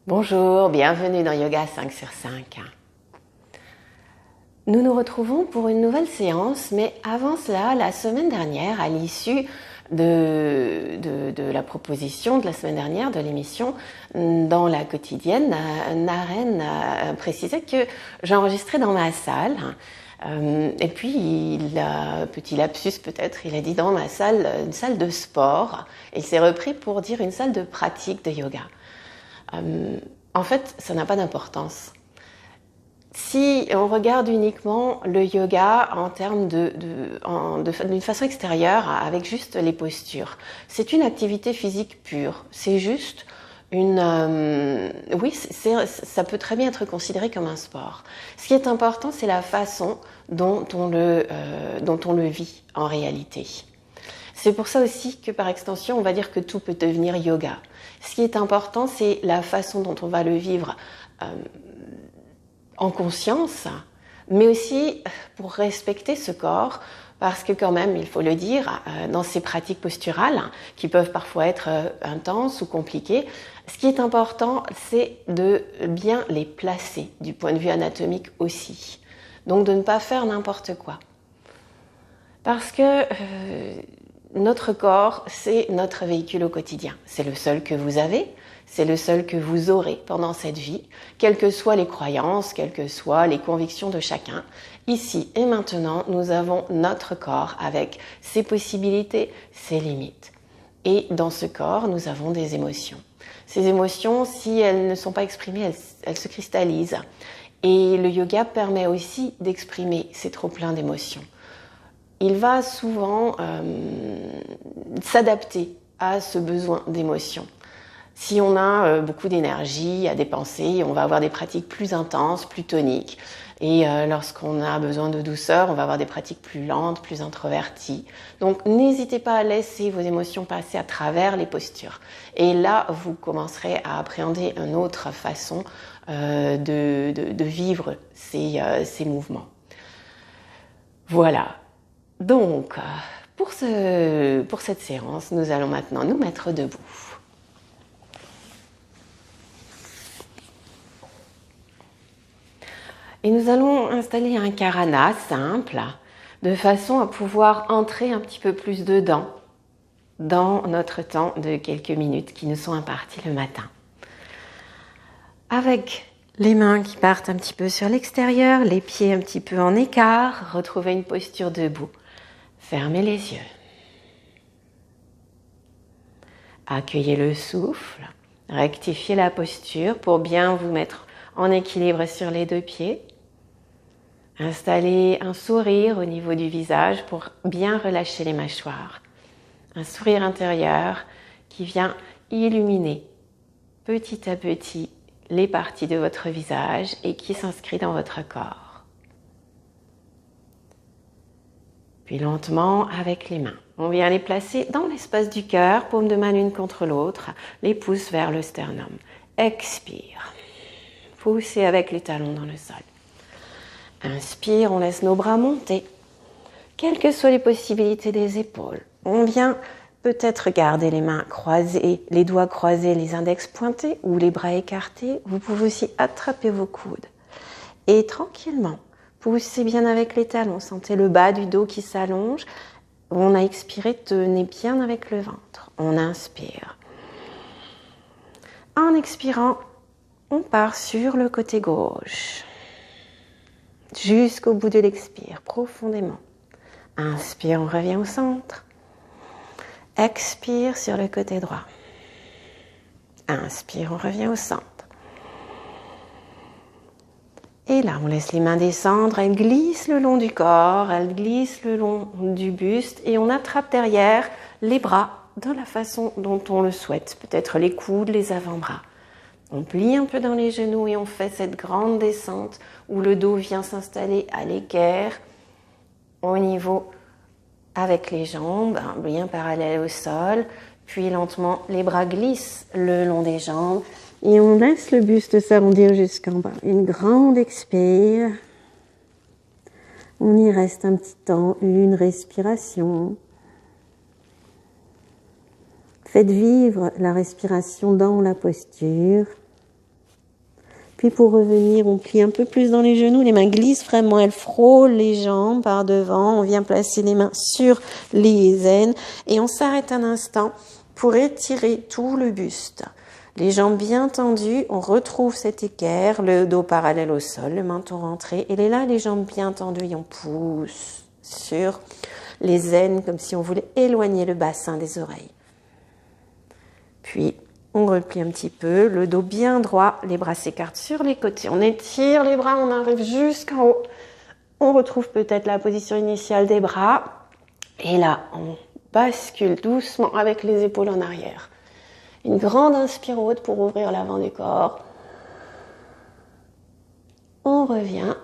Bonjour, bienvenue dans Yoga 5 sur 5. Nous nous retrouvons pour une nouvelle séance, mais avant cela, la semaine dernière, à l'issue de la proposition de la semaine dernière de l'émission dans la quotidienne, Naren précisait que j'enregistrais dans ma salle. Et puis, petit lapsus peut-être, il a dit dans ma salle, une salle de sport. Il s'est repris pour dire une salle de pratique de yoga. En fait, ça n'a pas d'importance. Si on regarde uniquement le yoga en termes d'une façon extérieure, avec juste les postures, c'est une activité physique pure. C'est juste ça peut très bien être considéré comme un sport. Ce qui est important, c'est la façon dont on le vit en réalité. C'est pour ça aussi que par extension, on va dire que tout peut devenir yoga. Ce qui est important, c'est la façon dont on va le vivre en conscience, mais aussi pour respecter ce corps, parce que quand même, il faut le dire, dans ces pratiques posturales, qui peuvent parfois être intenses ou compliquées, ce qui est important, c'est de bien les placer du point de vue anatomique aussi. Donc de ne pas faire n'importe quoi. Parce que notre corps, c'est notre véhicule au quotidien. C'est le seul que vous avez, c'est le seul que vous aurez pendant cette vie, quelles que soient les croyances, quelles que soient les convictions de chacun. Ici et maintenant, nous avons notre corps avec ses possibilités, ses limites. Et dans ce corps, nous avons des émotions. Ces émotions, si elles ne sont pas exprimées, elles se cristallisent. Et le yoga permet aussi d'exprimer ces trop-pleins d'émotions. Il va souvent s'adapter à ce besoin d'émotion. Si on a beaucoup d'énergie à dépenser, on va avoir des pratiques plus intenses, plus toniques. Et lorsqu'on a besoin de douceur, on va avoir des pratiques plus lentes, plus introverties. Donc n'hésitez pas à laisser vos émotions passer à travers les postures. Et là, vous commencerez à appréhender une autre façon de vivre ces mouvements. Voilà. Donc, pour cette séance, nous allons maintenant nous mettre debout. Et nous allons installer un karana simple, de façon à pouvoir entrer un petit peu plus dedans, dans notre temps de quelques minutes qui nous sont impartis le matin. Avec les mains qui partent un petit peu sur l'extérieur, les pieds un petit peu en écart, retrouvez une posture debout. Fermez les yeux. Accueillez le souffle, rectifiez la posture pour bien vous mettre en équilibre sur les deux pieds. Installez un sourire au niveau du visage pour bien relâcher les mâchoires. Un sourire intérieur qui vient illuminer petit à petit les parties de votre visage et qui s'inscrit dans votre corps. Puis lentement, avec les mains, on vient les placer dans l'espace du cœur, paume de main l'une contre l'autre, les pouces vers le sternum. Expire. Poussez avec les talons dans le sol. Inspire, on laisse nos bras monter. Quelles que soient les possibilités des épaules, on vient peut-être garder les mains croisées, les doigts croisés, les index pointés ou les bras écartés. Vous pouvez aussi attraper vos coudes. Et tranquillement, poussez bien avec les talons. Sentez le bas du dos qui s'allonge. On a expiré, tenez bien avec le ventre. On inspire. En expirant, on part sur le côté gauche. Jusqu'au bout de l'expire, profondément. Inspire, on revient au centre. Expire sur le côté droit. Inspire, on revient au centre. Et là, on laisse les mains descendre, elles glissent le long du corps, elles glissent le long du buste et on attrape derrière les bras de la façon dont on le souhaite. Peut-être les coudes, les avant-bras. On plie un peu dans les genoux et on fait cette grande descente où le dos vient s'installer à l'équerre au niveau avec les jambes, bien parallèles au sol. Puis lentement, les bras glissent le long des jambes. Et on laisse le buste s'arrondir jusqu'en bas. Une grande expire. On y reste un petit temps, une respiration. Faites vivre la respiration dans la posture. Puis pour revenir, on plie un peu plus dans les genoux, les mains glissent vraiment, elles frôlent les jambes par devant. On vient placer les mains sur les aines et on s'arrête un instant pour étirer tout le buste. Les jambes bien tendues, on retrouve cet équerre, le dos parallèle au sol, le menton rentré. Et là, les jambes bien tendues et on pousse sur les aines comme si on voulait éloigner le bassin des oreilles. Puis, on replie un petit peu, le dos bien droit, les bras s'écartent sur les côtés. On étire les bras, on arrive jusqu'en haut. On retrouve peut-être la position initiale des bras. Et là, on bascule doucement avec les épaules en arrière. Une grande inspire haute pour ouvrir l'avant du corps. On revient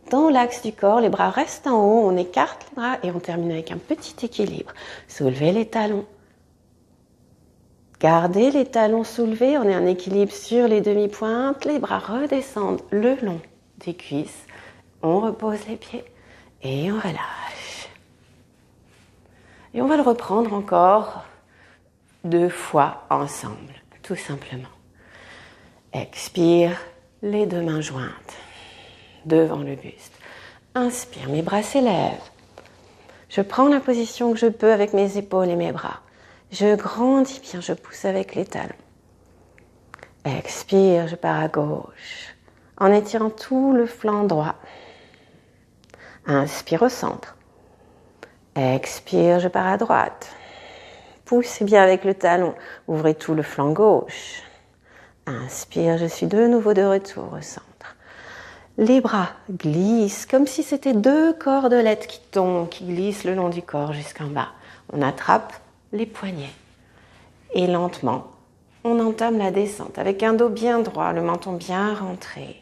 dans l'axe du corps, les bras restent en haut, on écarte les bras et on termine avec un petit équilibre. Soulevez les talons. Gardez les talons soulevés, on est en équilibre sur les demi-pointes, les bras redescendent le long des cuisses. On repose les pieds et on relâche. Et on va le reprendre encore 2 fois ensemble, tout simplement. Expire, les 2 mains jointes devant le buste. Inspire, mes bras s'élèvent. Je prends la position que je peux avec mes épaules et mes bras. Je grandis bien, je pousse avec les talons. Expire, je pars à gauche, en étirant tout le flanc droit. Inspire au centre. Expire, je pars à droite. Poussez bien avec le talon, ouvrez tout le flanc gauche. Inspire, je suis de nouveau de retour au centre. Les bras glissent comme si c'était 2 cordelettes qui tombent, qui glissent le long du corps jusqu'en bas. On attrape les poignets. Et lentement, on entame la descente avec un dos bien droit, le menton bien rentré.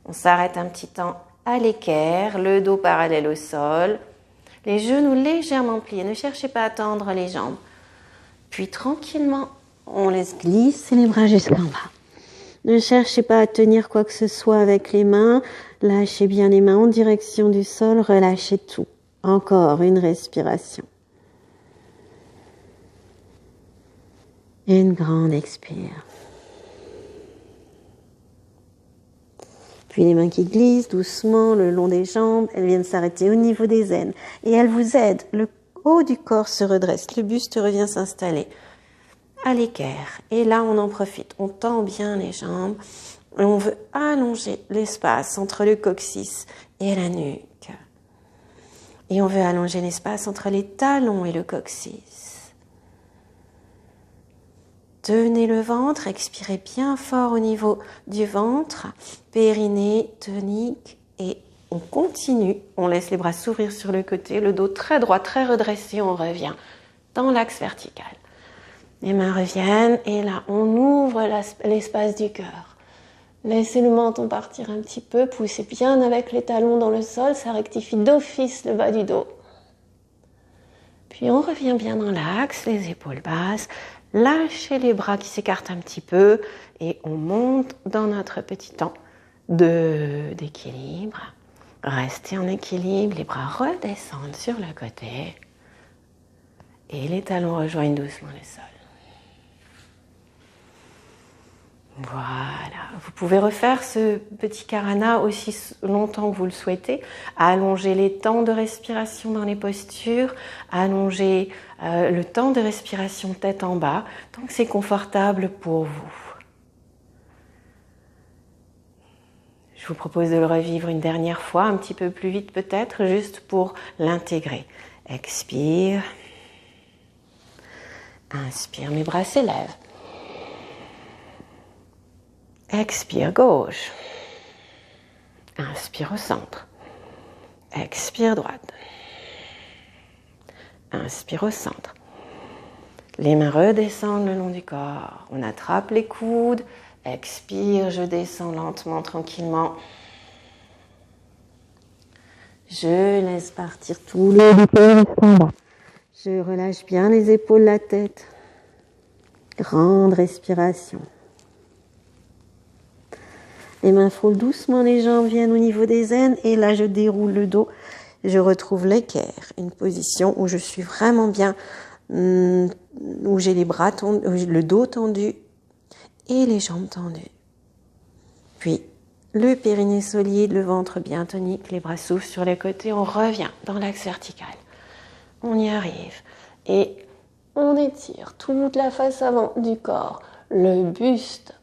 On s'arrête un petit temps à l'équerre, le dos parallèle au sol, les genoux légèrement pliés. Ne cherchez pas à tendre les jambes. Puis tranquillement, on laisse glisser les bras jusqu'en bas. Ne cherchez pas à tenir quoi que ce soit avec les mains. Lâchez bien les mains en direction du sol, relâchez tout. Encore une respiration. Et une grande expire. Puis les mains qui glissent doucement le long des jambes, elles viennent s'arrêter au niveau des aines. Et elles vous aident. Le haut du corps se redresse, le buste revient s'installer à l'équerre. Et là, on en profite. On tend bien les jambes et on veut allonger l'espace entre le coccyx et la nuque. Et on veut allonger l'espace entre les talons et le coccyx. Tenez le ventre, expirez bien fort au niveau du ventre, périnée, tonique et on continue. On laisse les bras s'ouvrir sur le côté, le dos très droit, très redressé, on revient dans l'axe vertical. Les mains reviennent et là, on ouvre l'espace du cœur. Laissez le menton partir un petit peu, poussez bien avec les talons dans le sol, ça rectifie d'office le bas du dos. Puis on revient bien dans l'axe, les épaules basses. Lâchez les bras qui s'écartent un petit peu et on monte dans notre petit temps d'équilibre. Restez en équilibre, les bras redescendent sur le côté et les talons rejoignent doucement le sol. Voilà, vous pouvez refaire ce petit karana aussi longtemps que vous le souhaitez, allonger les temps de respiration dans les postures, allonger le temps de respiration tête en bas, tant que c'est confortable pour vous. Je vous propose de le revivre une dernière fois, un petit peu plus vite peut-être, juste pour l'intégrer. Expire, inspire, mes bras s'élèvent. Expire gauche. Inspire au centre. Expire droite. Inspire au centre. Les mains redescendent le long du corps. On attrape les coudes. Expire, je descends lentement, tranquillement. Je laisse partir tout le corps en bas. Je relâche bien les épaules, la tête. Grande respiration. Les mains frôlent doucement, les jambes viennent au niveau des aines et là je déroule le dos. Je retrouve l'équerre, une position où je suis vraiment bien, où j'ai les bras tendus, le dos tendu et les jambes tendues. Puis, le périnée solide, le ventre bien tonique, les bras souffles sur les côtés. On revient dans l'axe vertical. On y arrive. Et on étire toute la face avant du corps, le buste,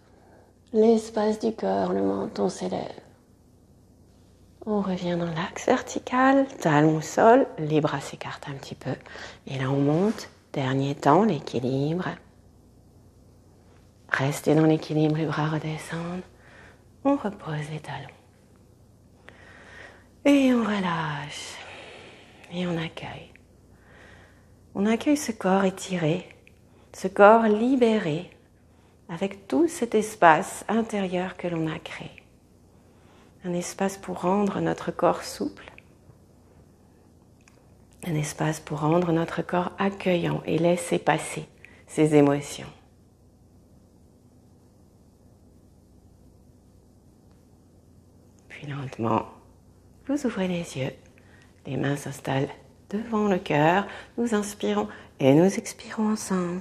l'espace du cœur, le menton s'élève. On revient dans l'axe vertical, talon au sol, les bras s'écartent un petit peu. Et là, on monte. Dernier temps, l'équilibre. Restez dans l'équilibre, les bras redescendent. On repose les talons. Et on relâche. Et on accueille. On accueille ce corps étiré, ce corps libéré, avec tout cet espace intérieur que l'on a créé. Un espace pour rendre notre corps souple. Un espace pour rendre notre corps accueillant et laisser passer ses émotions. Puis lentement, vous ouvrez les yeux. Les mains s'installent devant le cœur. Nous inspirons et nous expirons ensemble.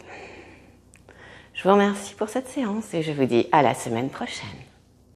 Je vous remercie pour cette séance et je vous dis à la semaine prochaine.